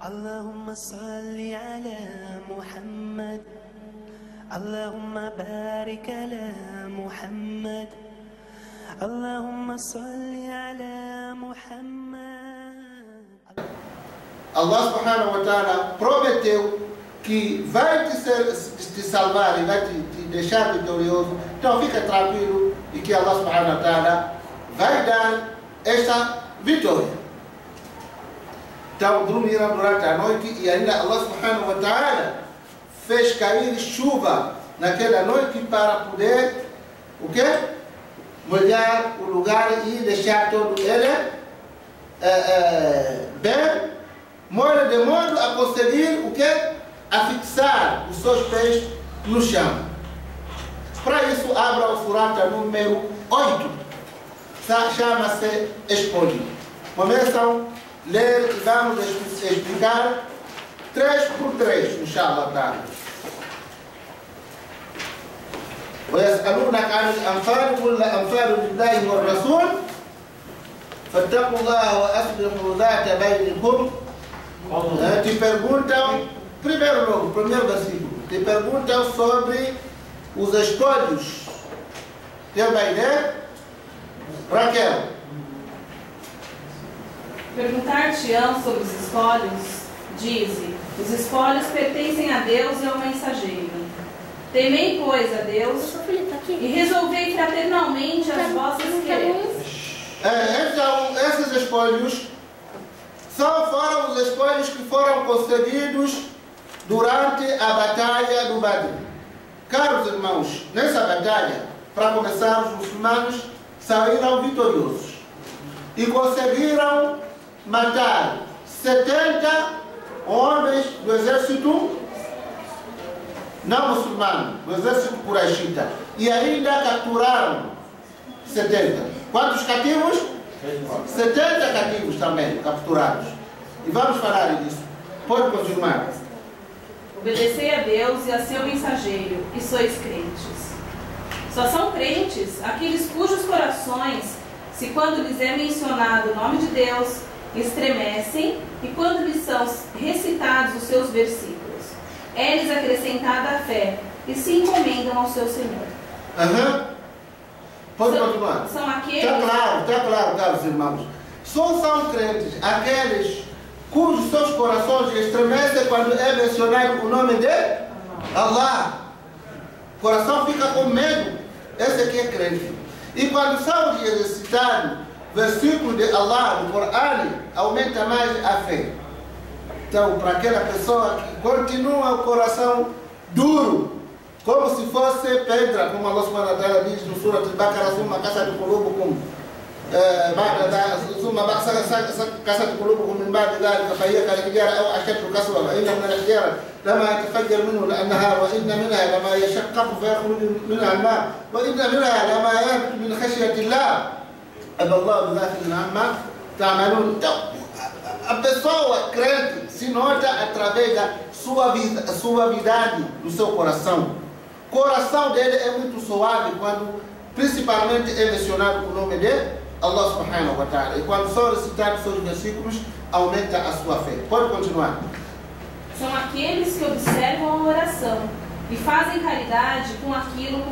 اللهم صل على محمد اللهم بارك على محمد اللهم صل على محمد. Allah subhanahu wa ta'ala prometeu que vai te salvar e vai te deixar vitorioso. Então fica tranquilo e que Allah subhanahu wa ta'ala vai dar esta vitória. Então dormiram durante a noite e ainda Allah subhanahu wa ta'ala fez cair chuva naquela noite para poder o quê? Molhar o lugar e deixar todo ele bem molho de modo a conseguir o quê? A fixar os seus pés no chão. Para isso abra o surata número 8. Chama-se Espólio. Começam a ler e vamos explicar 3 por 3, inshallah ta'ala. ويسألونك عن الأنفال قل الأنفال لله والرسول فاتقوا الله وأصلحوا ذات بينكم. Te perguntam, primeiro versículo, te perguntam sobre os espólios. Tem uma ideia? Raquel. Perguntar-te-ão sobre os espólios, dize, os espólios pertencem a Deus e ao mensageiro. Temei, pois, a Deus e resolvei fraternalmente as vossas querências. Então, esses espólios foram os espólios que foram concedidos durante a batalha do Badr. Caros irmãos, nessa batalha, para começar, os muçulmanos saíram vitoriosos e conseguiram matar 70 homens do exército não muçulmano, do exército quraishita, e ainda capturaram 70. Quantos cativos? 70 cativos também capturados. E vamos falar disso. Pode continuar. Obedecei a Deus e a seu mensageiro, e sois crentes. Só são crentes aqueles cujos corações, se quando lhes é mencionado o nome de Deus, estremecem, e quando lhes são recitados os seus versículos, é-lhes acrescentada a fé, e se encomendam ao seu Senhor. Pode continuar. São aqueles... Está claro, caros irmãos. Só são crentes aqueles cujos seus corações estremecem quando é mencionado o nome de Allah. O coração fica com medo. Esse aqui é crente. E quando são recitados versículos de Allah, do Corão, aumenta mais a fé. Então, para aquela pessoa que continua o coração duro, como se fosse pedra, como Allah subhanahu wa ta'ala diz no Surah Al-Baqarah, ثم قست قلوبكم قست قلوبكم من بعد ذلك فهي كالحجارة أو أشد قسوة وإن من الحجارة لما يتفجر منه الأنهار وإن منها لما يشقق فيخرج منها الماء وإن منها لما يهبط من خشية الله أبى الله بذلك عما تعملون. A pessoa crente se nota através da suavidade do seu coração. O coração dele é muito suave quando principalmente é mencionado o nome de Allah subhanahu wa ta'ala. E quando são recitados seus versículos, aumenta a sua fé. Pode continuar. São aqueles que observam a oração e fazem caridade com aquilo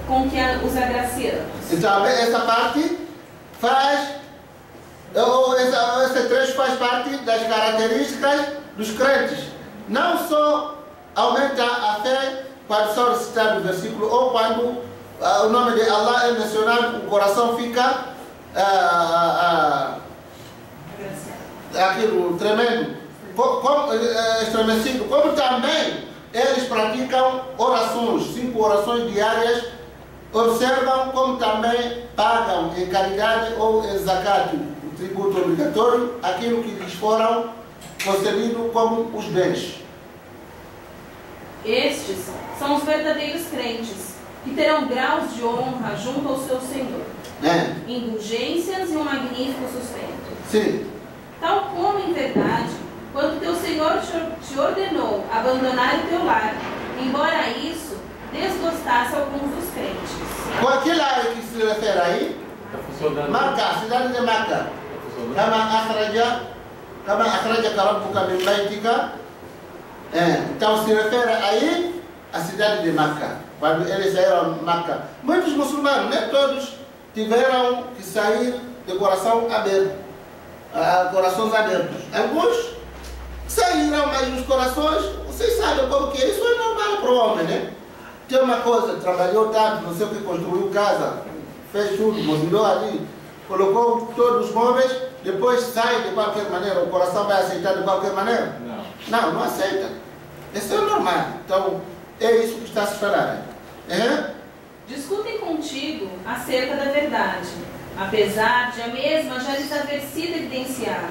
com que os agraciamos. Então, essa parte faz... Esse trecho faz parte das características dos crentes. Não só aumenta a fé quando são recitados o versículo ou quando o nome de Allah é mencionado, o coração fica aquilo tremendo, estremecido. Como também eles praticam orações, 5 orações diárias, observam como também pagam em caridade ou em zakat, tributo obrigatório, aquilo que lhes foram concedido como os bens. Estes são os verdadeiros crentes, que terão graus de honra junto ao seu Senhor, indulgências e um magnífico sustento. Sim. Tal como, em verdade, quando teu Senhor te ordenou abandonar o teu lar, embora isso desgostasse alguns dos crentes. Qual que lar que se refere aí? Marca, cidade de Marca. Kama akhraja Kama akhrajaka rabbuka min baitika. Então se refere aí à cidade de Meca, quando eles saíram de Meca. Muitos muçulmanos, nem todos, tiveram que sair de coração aberto, corações abertos. Alguns saíram, mas os corações, vocês sabem como que é, isso é normal para o homem, né? Tem uma coisa, trabalhou tanto, não sei o que, construiu casa, fez tudo, mobilou ali, colocou todos os móveis, depois sai de qualquer maneira, o coração vai aceitar de qualquer maneira? Não, não aceita. Isso é normal. Então, é isso que está a se falar. Discutem contigo acerca da verdade, apesar de a mesma já lhes haver sido evidenciada,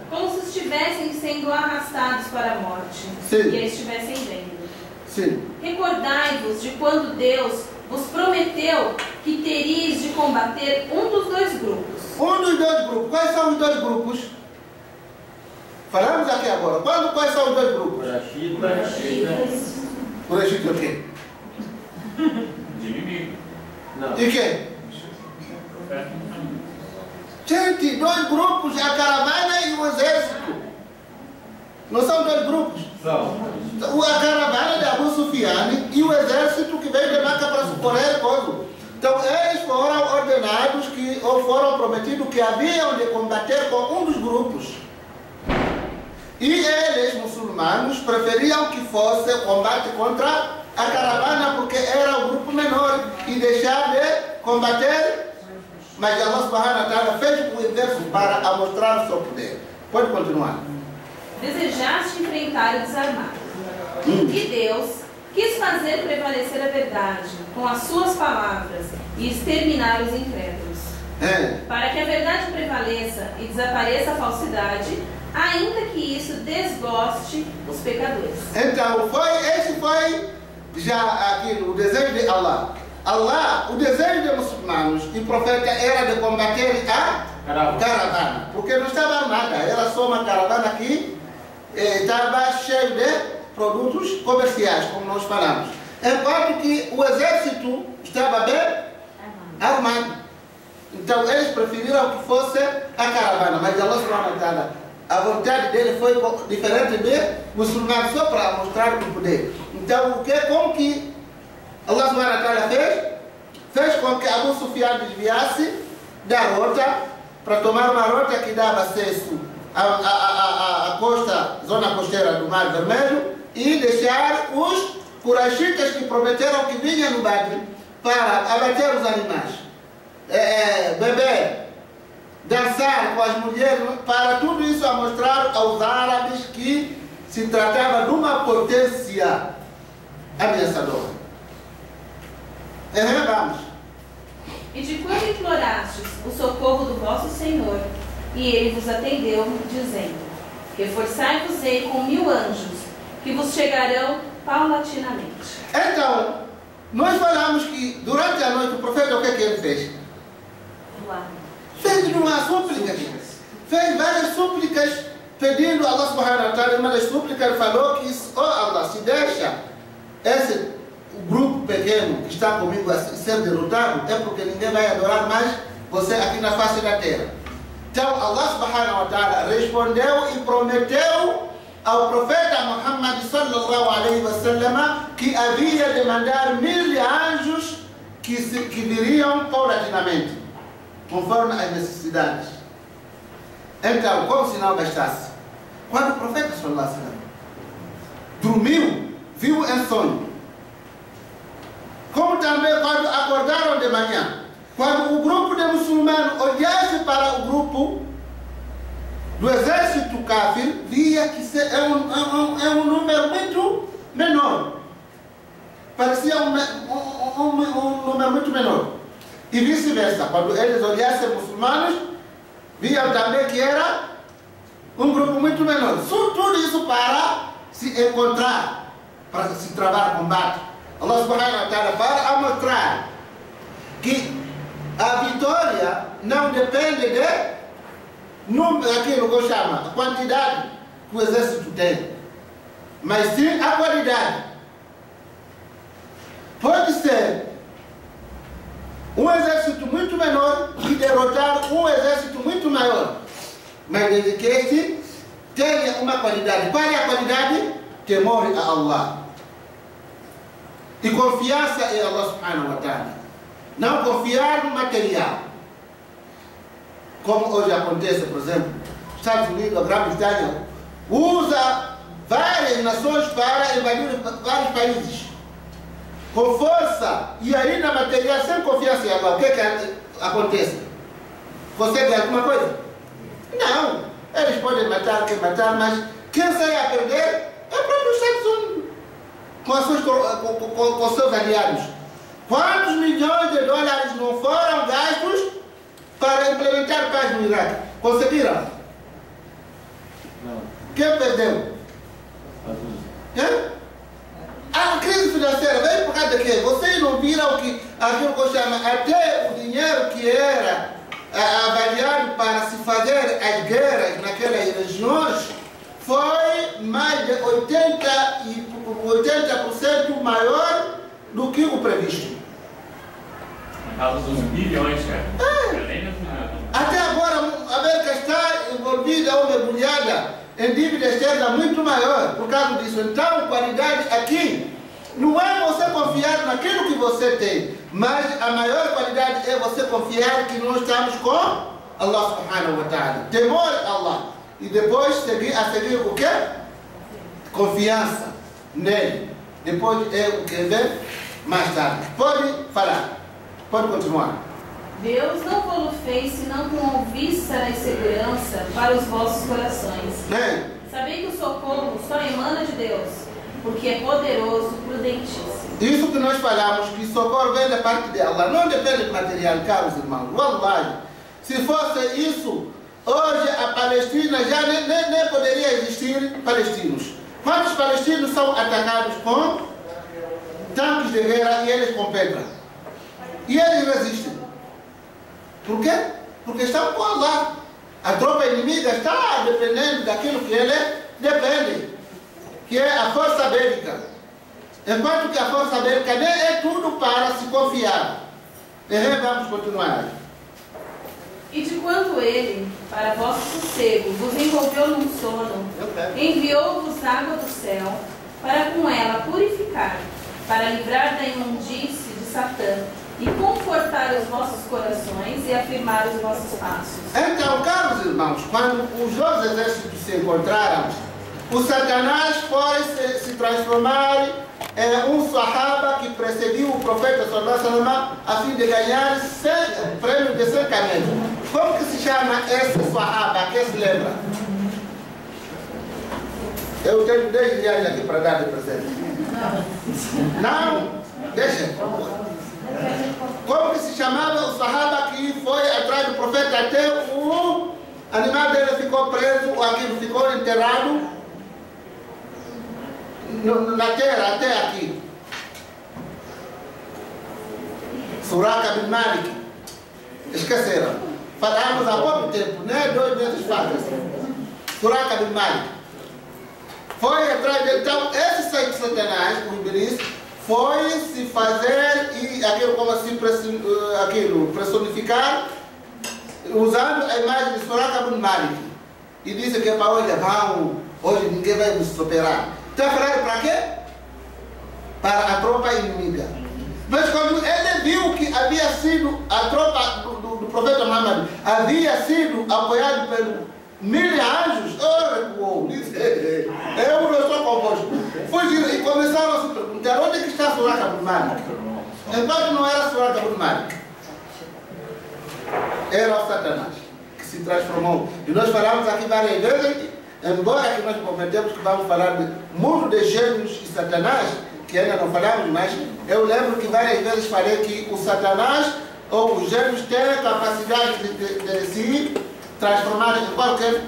como se estivessem sendo arrastados para a morte, e a estivessem vendo. Sim. Recordai-vos de quando Deus vos prometeu que teríeis de combater um dos dois grupos. Um dos dois grupos. Quais são os dois grupos? Falamos aqui agora. Quais são os dois grupos? Quraysh o quê? De inimigo. Não. E quem? Gente, dois grupos, a caravana e o exército. Não são dois grupos? Não. A caravana de Abu Sufyan e o exército que veio de Meca para socorrer o povo. Então eles foram ordenados ou foram prometidos que haviam de combater com um dos grupos. E eles, muçulmanos, preferiam que fosse combate contra a caravana porque era o grupo menor e deixar de combater. Mas Allah subhanahu wa ta'ala fez o inverso para mostrar o seu poder. Pode continuar. Desejaste enfrentar o desarmado. E Deus quis fazer prevalecer a verdade com as suas palavras e exterminar os incrédulos. Para que a verdade prevaleça e desapareça a falsidade, ainda que isso desgoste os pecadores. Então, esse foi já aquilo, o desejo de Allah. O desejo dos muçulmanos e profeta era de combater a caravana, porque não estava armada, era só uma caravana que estava cheia de produtos comerciais, como nós falamos. Enquanto que o exército estava bem armado. Então eles preferiram que fosse a caravana, mas Allah subhanahu wa ta'ala, a vontade dele foi diferente de muçulmanos, só para mostrar o poder. Então como que Allah subhanahu wa ta'ala fez? Fez com que Abu Sufyan desviasse da rota para tomar uma rota que dava acesso à costa, zona costeira do Mar Vermelho, e deixar os Quraishitas que prometeram que vinham no Badr para abater os animais, beber, dançar com as mulheres, para tudo isso a mostrar aos árabes que se tratava de uma potência ameaçadora. Vamos. E de quando implorastes o socorro do vosso Senhor, e ele vos atendeu, dizendo: reforçai-vos-ei com 1000 anjos, que vos chegarão paulatinamente. Então, nós falamos que durante a noite o profeta, o que ele fez? Fez uma súplica. Fez várias súplicas pedindo a Allah subhanahu wa ta'ala. Uma das súplicas ele falou que, Allah, se deixa esse grupo pequeno que está comigo a ser derrotado, é porque ninguém vai adorar mais você aqui na face da terra. Então Allah subhanahu wa ta'ala respondeu e prometeu ao profeta Muhammad sallallahu alaihi wasallam que havia de mandar 1000 anjos que viriam paulatinamente, conforme as necessidades. Então, como se não bastasse, quando o profeta sallallahu alaihi wasallam dormiu, viu em sonho, como também quando acordaram de manhã, quando o grupo de muçulmanos olhasse para o grupo do exército kafir, via que é um número muito menor. Parecia um número muito menor. E vice-versa, quando eles olhassem muçulmanos, viam também que era um grupo muito menor. Tudo isso para se encontrar, para se travar combate. Allah subhanahu wa ta'ala para mostrar que a vitória não depende de aquilo que eu chamo, a quantidade que o exército tem, mas sim a qualidade. Pode ser um exército muito menor e derrotar um exército muito maior, mas desde que esse tenha uma qualidade. Qual é a qualidade? Temor a Allah. E confiança em Allah subhanahu wa ta'ala. Não confiar no material. Como hoje acontece, por exemplo, Estados Unidos, a Grã-Bretanha, usa várias nações para invadir vários países. Com força e ainda material, sem confiança em Allah. O que acontece? Consegue alguma coisa? Não. Eles podem matar quem matar, mas quem sai a perder é o próprio Estados Unidos. Com seus aliados. Quantos milhões de dólares não foram gastos para implementar paz no Iraque? Conseguiram? Não. Quem perdeu? A crise financeira veio por causa de quê? Vocês não viram aquilo que eu chamo, até o dinheiro que era avaliado para se fazer as guerras naquelas regiões foi mais de 80% maior do que o previsto. Causa dos bilhões, cara. Até agora a América está envolvida ou mergulhada em dívida externa muito maior por causa disso. Então, qualidade aqui não é você confiar naquilo que você tem, mas a maior qualidade é você confiar que nós estamos com Allah subhanahu wa ta'ala. Temor a Allah. E depois a seguir o quê? Confiança nele. Depois é o que vem mais tarde. Pode falar. Pode continuar. Deus não vos fez senão com alvíssara e segurança para os vossos corações. Sabei que o socorro só emana de Deus, porque é poderoso, prudentíssimo. Isso que nós falamos, que socorro vem da parte de Allah, não depende do material, caros irmãos. Wallahi, se fosse isso, hoje a Palestina já nem poderia existir palestinos. Quantos palestinos são atacados com tanques de guerra e eles competem? E eles resistem. Por quê? Porque estão com Allah. A tropa inimiga está dependendo daquilo que ele depende, que é a força bélica. Enquanto que a força bélica nem é tudo para se confiar. Vamos continuar. E de quanto ele, para vosso sossego, vos envolveu num sono, enviou-vos água do céu, para com ela purificar, para livrar da imundície de Satã, e confortar os vossos corações e afirmar os vossos passos. Então, caros irmãos, quando os dois exércitos se encontraram, o Satanás foi se transformar em um sahaba que precedeu o profeta sallallahu alaihi wasallam a fim de ganhar o prêmio de 100 camelos. Como que se chama esse sahaba? Quem se lembra? Eu tenho 10 reais aqui para dar de presente. Não? Deixa. Como que se chamava o sahaba que foi atrás do profeta até o animal dele ficou preso, ou aquilo ficou enterrado na terra até aqui? Suraka bin Malik. Esqueceram. Falamos há pouco tempo, né? 2 meses faz. Suraka bin Malik. Foi atrás dele. Então, esse Satanás, o Iblis, foi se fazer e aquilo como assim personificar usando a imagem de Suraka bin Malik e disse que é para hoje, hoje ninguém vai nos superar. Está falando para quê? Para a tropa inimiga. Mas quando ele viu que havia sido a tropa do profeta Muhammad havia sido apoiado por 1000 anjos, recuou, disse, eu não estou convosco. Fugiram e começaram a se perguntar, onde é que está Suraka bin Malik? Enquanto não era Suraka bin Malik, era o Satanás que se transformou. E nós falamos aqui várias vezes, embora que nós prometemos que vamos falar de mundo de gênios e Satanás, que ainda não falamos, mas eu lembro que várias vezes falei que o Satanás ou os gênios têm a capacidade de se transformar em qualquer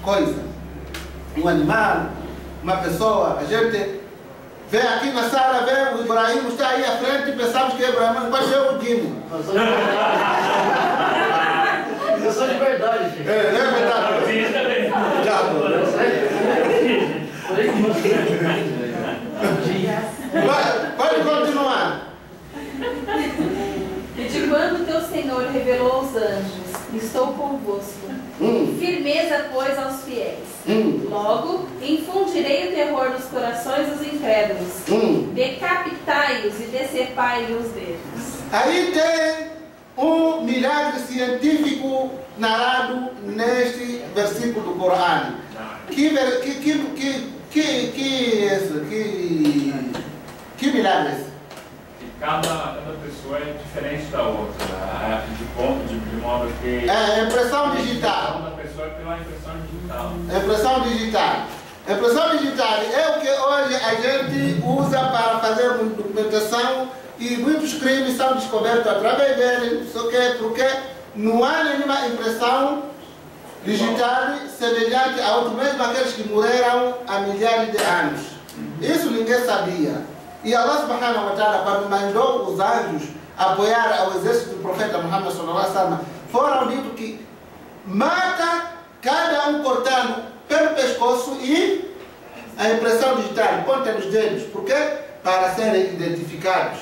coisa. Um animal, uma pessoa. A gente vê aqui na sala, vê o Ibrahim está aí à frente e pensamos que é Ibrahim, mas é o Dino. Eu sou de verdade, filho. É verdade. Pode continuar. E de quando teu Senhor revelou aos anjos, estou convosco. Firmeza, pois, aos fiéis. Logo, infundirei o terror nos corações dos incrédulos. Decapitai-os e decepai-lhes os dedos. Aí tem um milagre científico narrado neste versículo do Corão. Que milagre é esse? Cada pessoa é diferente da outra, de modo que... É impressão digital. A pessoa é pela impressão digital. Impressão digital. Impressão digital é o que hoje a gente usa para fazer documentação e muitos crimes são descobertos através dele, porque não há nenhuma impressão digital semelhante a outros, mesmo aqueles que morreram há milhares de anos. Isso ninguém sabia. E Allah subhanahu wa ta'ala, quando mandou os anjos apoiar o exército do profeta Muhammad sallallahu alaihi wasallam, foram dito que mata cada um cortando pelo pescoço e a impressão digital, ponta nos dedos. Por quê? Para serem identificados.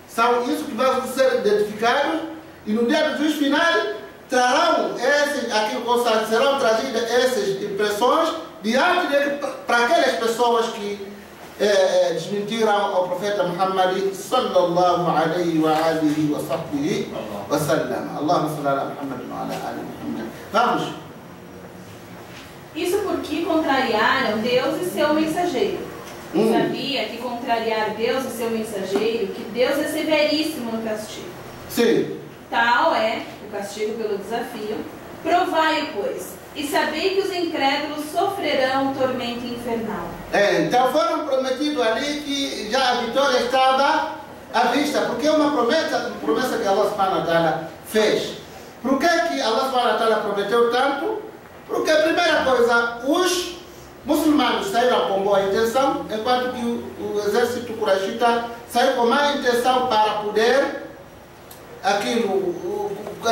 São isso que vão ser identificados e no dia do juízo final trarão serão trazidas essas impressões diante dele para aquelas pessoas que desmentiram ao profeta Muhammad sallallahu alaihi wa alihi wa sahbihi wa sallam. Allahumma salli ala Muhammad wa ala ali Muhammad. Vamos. Isso porque contrariaram Deus e seu mensageiro. Sabia que contrariar Deus e seu mensageiro, que Deus é severíssimo no castigo. Sim. Tal é o castigo pelo desafio. Provai-o, pois, e sabei que os incrédulos sofrerão tormento infernal. Então foram prometidos ali que já a vitória estava à vista, porque é uma promessa que Allah subhanahu wa ta'ala fez. Por que Allah subhanahu wa ta'ala prometeu tanto? Porque a primeira coisa, os muçulmanos saíram com boa intenção, enquanto que o exército quraishita saiu com má intenção para poder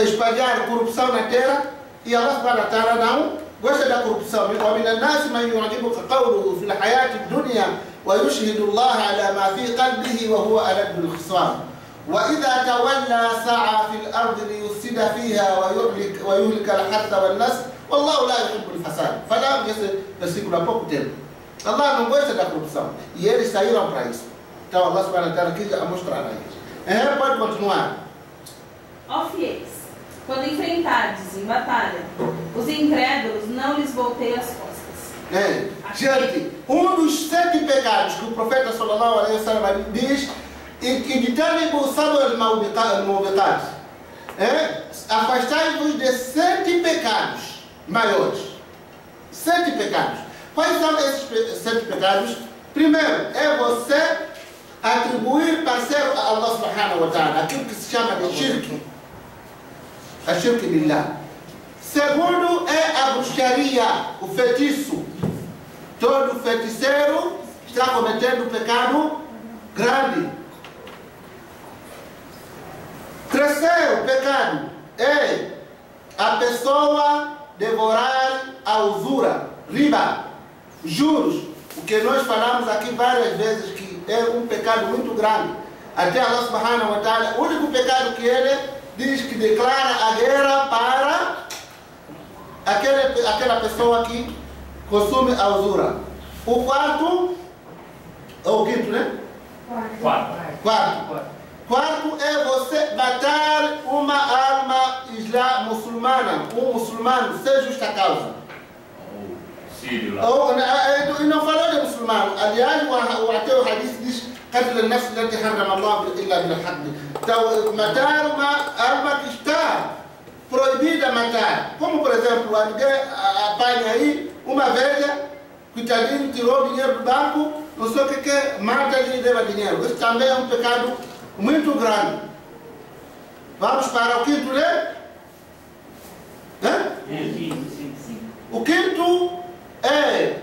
espalhar corrupção na terra. E Allah subhanahu wa ta'ala não gosta da corrupção. ومن الناس من يعجبك قوله في الحياة الدنيا ويشهد الله على ما في قلبه وهو ألد الخصام وإذا تولى سعى في الأرض ليفسد فيها ويهلك الحرث والنسل والله لا يحب الفساد. Falamos esse versículo há pouco tempo. Allah não gosta da corrupção e eles saíram para isso. Então Allah subhanahu wa ta'ala quis mostrar a eles. Pode continuar. Ó fiéis, quando enfrentardes em batalha os incrédulos, não lhes voltei as costas. Gente, um dos 7 pecados que o profeta sallallahu alaihi wasallam diz e que ditanibu sabr al-mubiqat, afastai-vos de 7 pecados maiores. 7 pecados. Quais são esses 7 pecados? Primeiro, é você atribuir parceiro a Allah subhanahu wa ta'ala, aquilo que se chama de shirk. A shirk billah. Segundo é a bruxaria, o feitiço. Todo feiticeiro está cometendo um pecado grande. Terceiro pecado é a pessoa devorar a usura, riba, juros, o que nós falamos aqui várias vezes que é um pecado muito grande. Até Allah subhanahu wa ta'ala, o único pecado que ele diz que declara a guerra para aquela pessoa que consome a usura. O quarto, ou o quinto, né? Quarto é você matar uma alma muçulmana, um muçulmano, sem justa causa. E não falou de muçulmano. Aliás, até o hadith diz قتل النفس التي حرم الله إلا بالحق. Então, matar uma alma que está proibida matar. Como, por exemplo, alguém apanha aí uma velha, coitadinho, tirou dinheiro do banco, não sei o que, mata e leva dinheiro. Isso também é um pecado muito grande. Vamos para o quinto, né? O quinto é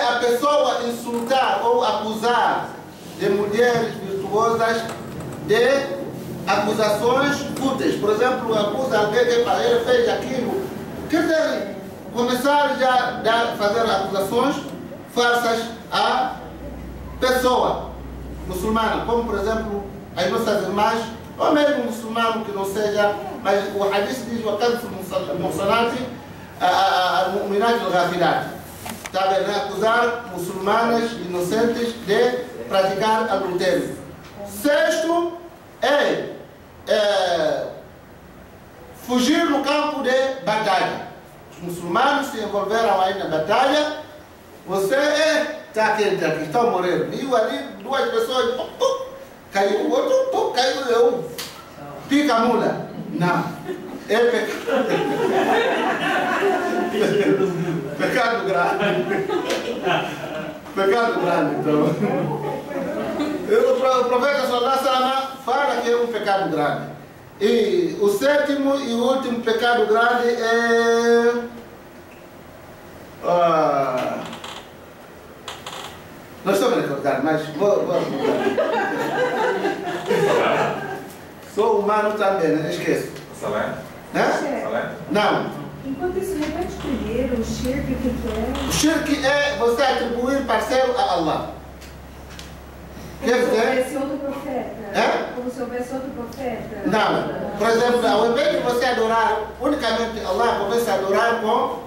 a pessoa insultar ou acusar de mulheres virtuosas de acusações fúteis. Por exemplo, acusa alguém que para ele fez aquilo. Quer dizer, começar já a fazer acusações falsas à pessoa muçulmana, como por exemplo as nossas irmãs, ou mesmo muçulmano que não seja, mas o hadith diz o المحصنات المؤمنات الغافلات. Está bem, acusar muçulmanas inocentes de praticar adultério. Sexto é fugir no campo de batalha. Os muçulmanos se envolveram aí na batalha. Você está quente aqui, estão morrendo. Viu ali duas pessoas, caiu o outro, caiu o leão. Pica a mula. Não. É pecado grave. Pecado grave, então. O profeta sallallahu alaihi wasallam fala que é um pecado grave. E o sétimo e o último pecado grave é... não estou me recordando, mas vou sou humano também, né? Esqueço. Salé? Né? Não. Enquanto isso, repete primeiro o shirk, o que é? O shirk é você atribuir parceiro a Allah. Quer Como se dizer? houvesse outro profeta? Como se houvesse outro profeta? Não. Por exemplo, ao invés de você adorar unicamente Allah, comece a adorar com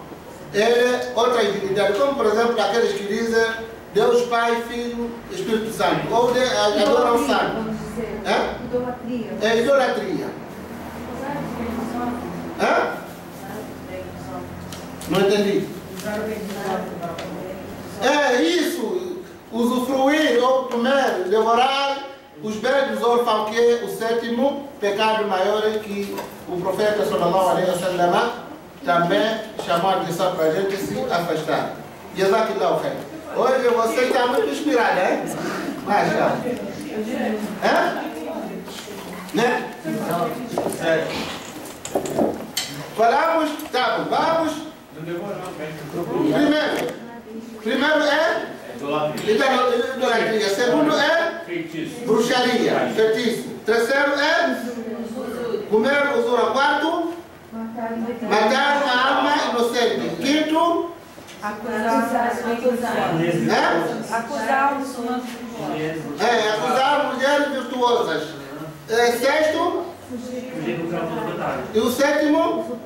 ele outra divindade. Como, por exemplo, aqueles que dizem Deus Pai, Filho, Espírito Santo. Ou adoram o Santo. Vamos dizer. Idolatria. É idolatria. Não entendi. É isso. Usufruir ou comer, devorar os bens dos órfãos, que é o sétimo pecado maior que o profeta sallallahu alaihi wasallam também chamou a atenção para a gente se afastar. Jazakallahu khair. Hoje você está muito inspirado, hein? Mashallah. Né? Falamos, tá bom, vamos. Primeiro é idolatria. Segundo é bruxaria, feitiço. Terceiro é comer usura. Quarto, matar uma alma inocente. Quinto, Acusar os humanos. acusar mulheres virtuosas. Sexto, e o sétimo,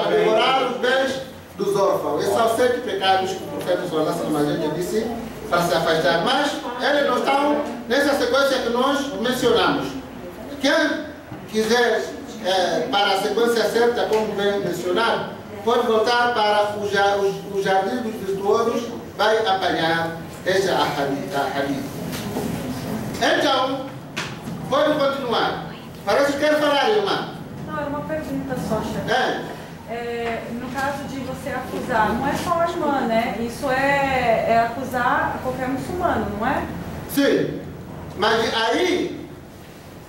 devorar os bens dos órfãos. Esses são os 7 pecados que o profeta sallallahu alaihi wasallam disse para se afastar. Mas eles não estão nessa sequência que nós mencionamos. Quem quiser, para a sequência certa, como bem mencionado, pode voltar para o jardim dos virtuosos, vai apanhar essa hadith. Então, pode continuar. Parece que quer falar, irmã. Não, era uma pergunta só, chefe. No caso de você acusar, não é só a irmã, né? Isso é acusar qualquer muçulmano, não é? Sim. Mas aí,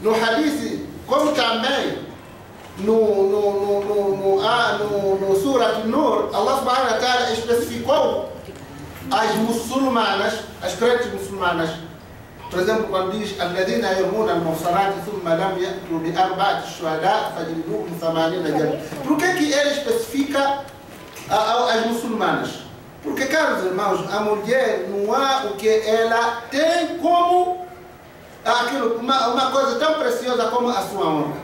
no hadith, como também no Surat Nur, Allah subhanahu wa ta'ala especificou as muçulmanas, as crentes muçulmanas. Por exemplo, quando diz الذين يرمون المحصنات ثم لم يأتوا بأربعة شهداء فاجلدوهم 80 جلدة. Por que ele especifica as muçulmanas? Porque, caros irmãos, a mulher não há o que ela tem como aquilo, uma coisa tão preciosa como a sua honra.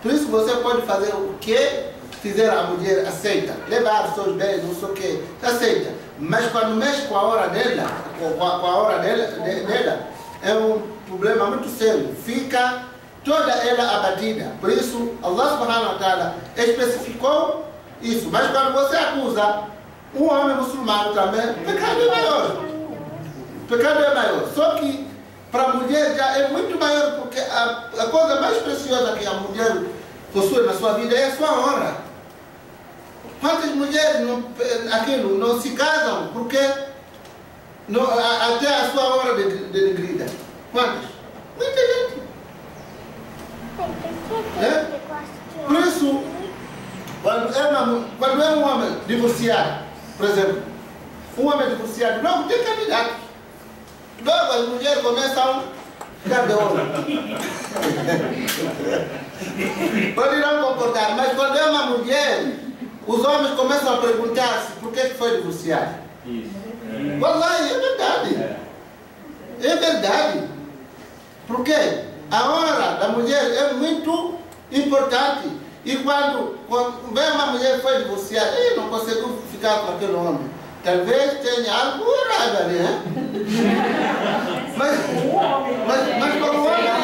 Por isso você pode fazer o que fizer a mulher, aceita. Levar os seus bens, não sei o que, aceita. Mas quando mexe com a hora dela, é um problema muito sério. Fica toda ela abatida. Por isso, Allah subhanahu wa ta'ala especificou isso. Mas quando você acusa um homem muçulmano também, pecado é maior. Pecado é maior. Só que para a mulher já é muito maior, porque a coisa mais preciosa que a mulher possui na sua vida é a sua honra. Quantas mulheres não se casam porque até a sua hora denegrida? Quantas? Muita gente. Por isso, quando é um homem divorciado, por exemplo, um homem divorciado, não tem candidato. Logo as mulheres começam a ficar de olho. Pode não concordar, mas quando é uma mulher, os homens começam a perguntar-se por que foi divorciado. Wallahi, é verdade. É verdade. Porque a honra da mulher é muito importante. E quando vem uma mulher que foi divorciada, ele não conseguiu ficar com aquele homem. Talvez tenha algo errado ali, né? Mas como homem...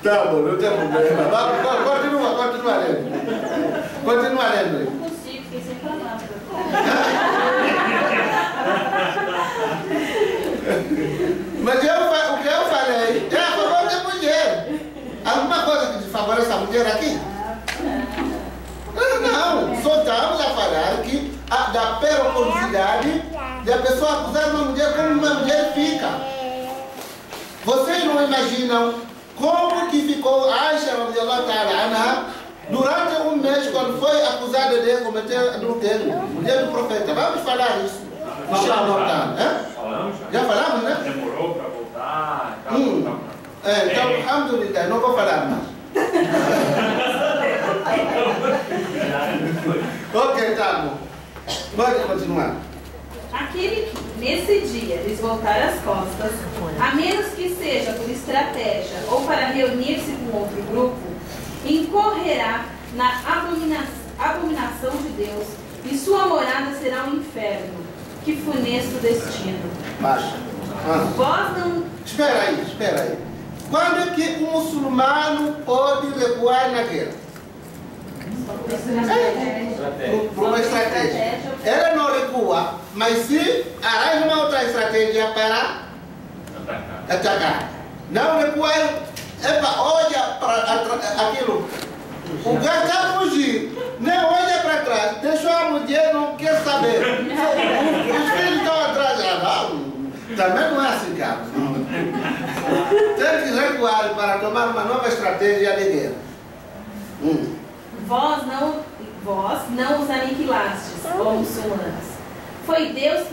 Tá bom, não tem problema. Continua lendo. Continua lendo. Não consigo, fiquei sem palavras. Mas o que eu falei é a favor da mulher. Alguma coisa que desfavorece a mulher aqui? Não, só estamos a falar que da periculosidade de a pessoa acusar uma mulher como uma mulher fica. Vocês não imaginam como que ficou Aisha radiyallahu ta'ala anha durante um mês quando foi acusada de cometer adultério, mulher do profeta. Vamos falar isso. Já falamos, né? Demorou para voltar. Então, alhamdulillah, não vou falar mais. Ok, tá bom. Pode continuar. Aquele que, nesse dia, lhes voltar as costas, a menos que seja por estratégia ou para reunir-se com outro grupo, incorrerá na abominação de Deus, e sua morada será um inferno. Que funesto destino. Baixa. Vós não... Espera aí. Quando é que um muçulmano pode recuar na guerra? Por uma estratégia. Ela não recua, mas se arranja uma outra estratégia para atacar. Não recua, olha para aquilo. O gato está fugir, nem olha para trás, deixou a mulher, não quer saber. Os filhos estão atrás. Também não é assim, cara. Tem que recuar para tomar uma nova estratégia de guerra. Vós não os aniquilastes, ó muçulmanos. Foi Deus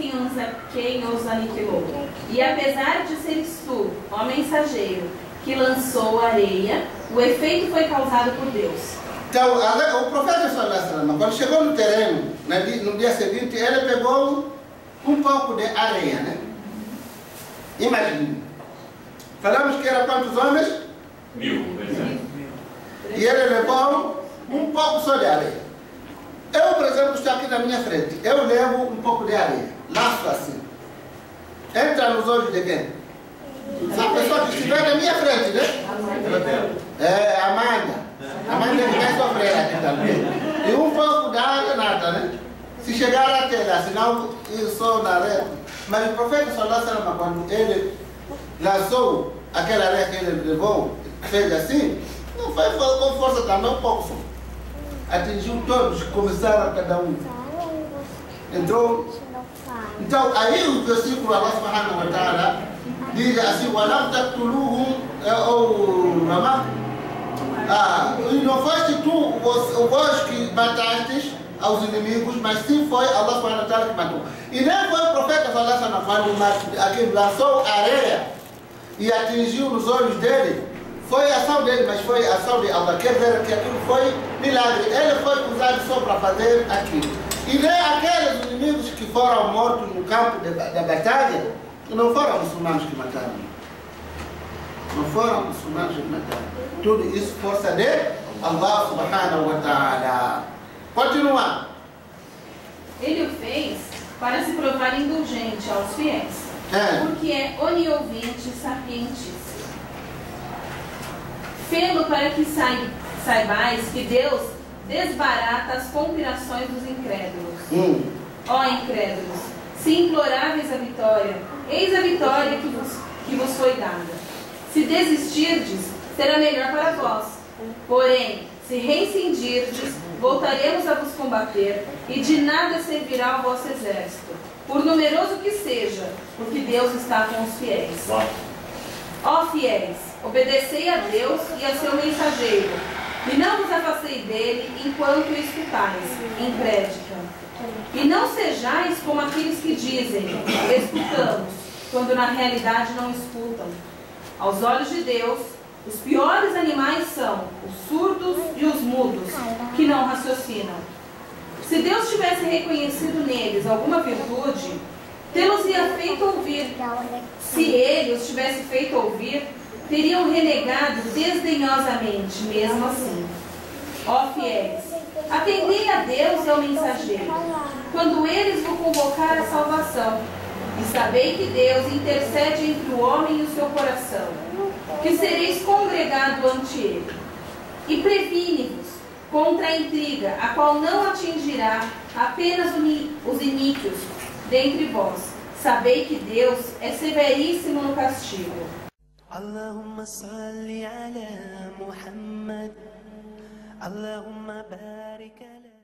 quem os aniquilou. E apesar de seres tu, ó mensageiro, que lançou areia, o efeito foi causado por Deus. Então, o profeta sallallahu alaihi wasallam, quando chegou no terreno, no dia seguinte, ele pegou um pouco de areia, né? Imagine. Falamos que era quantos homens? 1000. E ele levou um pouco só de areia. Eu, por exemplo, estou aqui na minha frente. Eu levo um pouco de areia. Laço assim. Entra nos olhos de quem? A pessoa que estiver na minha frente, né? É, a Amanda. A Amanda que vai sofrer aqui também. E um pouco de área, nada, né? Se chegar até lá, senão eu sou na areia. Mas o profeta sallallahu alaihi wasallam, quando ele lançou aquela areia que ele levou, fez assim, não foi com força também, um pouco só. Atingiu todos, começaram a cada um. Entrou. Então, aí o versículo Allah subhanahu wa ta'ala diz assim: وَلَمْ تَقْتُلُوهُمْ أَوْ رَمَى. E não foste tu, vós que mataste aos inimigos, mas sim foi Allah subhanahu wa ta'ala que matou. E nem foi o profeta sallallahu alaihi wasallam quando lançou areia e atingiu nos olhos dele. Foi a ação dele, mas foi a ação de Allah. Quer dizer que aquilo foi milagre. Ele foi usado só para fazer aquilo. E nem aqueles inimigos que foram mortos no campo da batalha, não foram muçulmanos que mataram. Não foram muçulmanos que mataram. Tudo isso força de Allah subhanahu wa ta'ala. Continua. Ele o fez para se provar indulgente aos fiéis, porque é oniovinte e sapiente. Fê-lo para que saibais que Deus desbarata as conspirações dos incrédulos. Ó incrédulos, se imploráveis a vitória, eis a vitória que vos foi dada. Se desistirdes, será melhor para vós. Porém, se reincindirdes, voltaremos a vos combater, e de nada servirá o vosso exército, por numeroso que seja, porque Deus está com os fiéis. Ó fiéis, obedecei a Deus e a seu mensageiro, e não vos afastei dele enquanto o escutais, incrédita. E não sejais como aqueles que dizem, escutamos, quando na realidade não escutam. Aos olhos de Deus, os piores animais são os surdos e os mudos, que não raciocinam. Se Deus tivesse reconhecido neles alguma virtude, tê-los-ia feito ouvir. Se ele os tivesse feito ouvir, teriam renegado desdenhosamente, mesmo assim. Ó fiéis, atendei a Deus e ao mensageiro, quando eles vos convocar à salvação, e sabei que Deus intercede entre o homem e o seu coração, que sereis congregado ante ele. E previne-vos contra a intriga, a qual não atingirá apenas os iníquos dentre vós. Sabei que Deus é severíssimo no castigo. Allahumma salli ala Muhammad. Allahumma barik ala